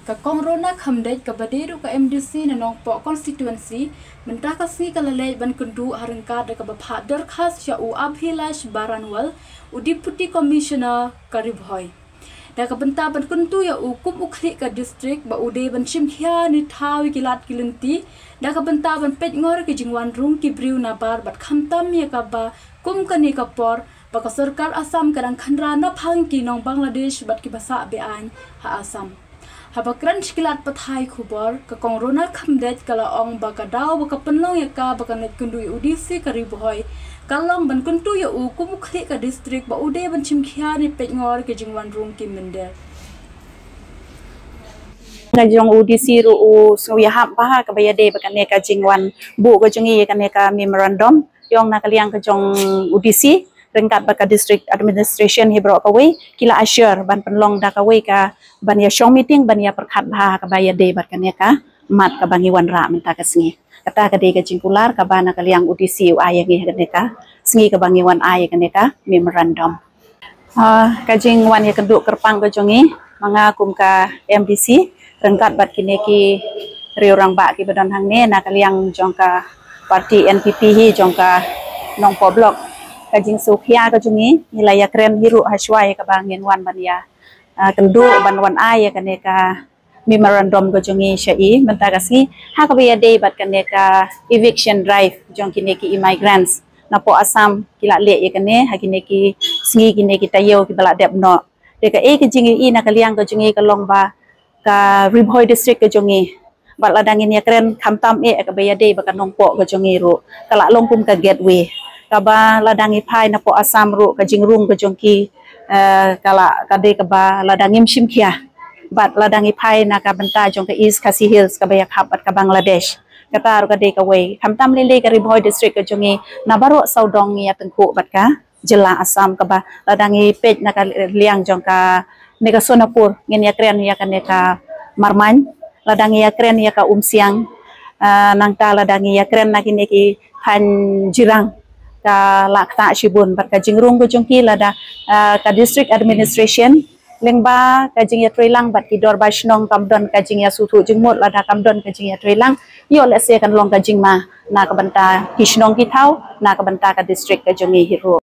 ka kongrona khamdai ka baderu ka MDC na nongpo constituency mentah kasni kalalay ban kundu harengka da ka baphader khas sya u Abhilash Baranwal u deputy commissioner karibhoy da ka benta ban kuntu ya u kum ukhli ka district ba ude ban chimkhia ni thawi kilat kilinti da ka benta ban pej ngor ki jingwan rung ki briu na bar bat khamtam ya ka ba kum kani ka por baka sarkar Assam kadang khanra na phang ki nong Bangladesh bat ki basa be an ha Assam habakran shkilat pathai khubor ka kongrona khamdet kala ong baka daw baka penlong ya ka baka net kundu UDC karibhoy kalong ban kuntu ya u kumukhli ka district ba ude ban chimkhia ni pengor ke jingwan room ki mender ngajong UDC ru u suya hap baha ka bayade baka ne ka jingwan bu ko jungi ka ne ka memorandum yong nakaliang ka jong UDC rengkat baka district administration hibro ka we kila assure ban penlong da ka we ka ban ya shong meeting ban ya perkhat baha ka bayade baka ne ka mat ka bangi wan ra minta ka singi kata ka de ka jingkular ka bana kaliang UDC u ayangi ka ne ka singi ka bangi wan ay ka ne ka memorandum ka jingwan ya kenduk kerpang ka jongi manga kum ka MDC rengkat bat kini ki riurang ba ki badan hang ne na kaliang jong ka parti NPP hi jong ka nong po blok kajing sukhia ka jungi nilai kren hiru haswai ka bangin wan bania kendu ban wan ay ka ne ka memorandum ka jungi syai menta kasi ha ka biya day bat ka ne ka eviction drive jong kini ki immigrants na po Assam kila le ye ka ne ha kini ki singi kini ki tayo ki bala dep no de ka e ka jingi i na kaliang ka jungi ka long ba ka Ribhoy district ka jungi bat ladangin ya kren khamtam e ka biya day baka nongpo ka jungi ru kala long kum ka gateway kaba ladangi pai na po Assam ru ka jingrung ka jongki kala kade kaba ladangim shimkhia bat ladangi pai na ka benta jong ka East Khasi Hills ka bayak habat ka Bangladesh kata ru kade ka we khamtam lele ka Ribhoy district ka jongi na baro saudong ya tengku bat ka jela Assam kaba ladangi pej na ka liang jong ka neka Sonapur ngin ya kren ya ka neka Marman ladangi ya kren ya ka Umsiang nangta ladangi ya kren na kini ki han jirang ka lakta shibun bar ka jingrung ko jongki lada ka district administration lengba ka jing ya trilang bat ki dor bashnong kamdon ka jing ya suthu jingmot lada kamdon ka jing ya trilang yo le se kan long ka jing ma na ka banta hishnong ki thau na ka banta ka district ka jongi hiru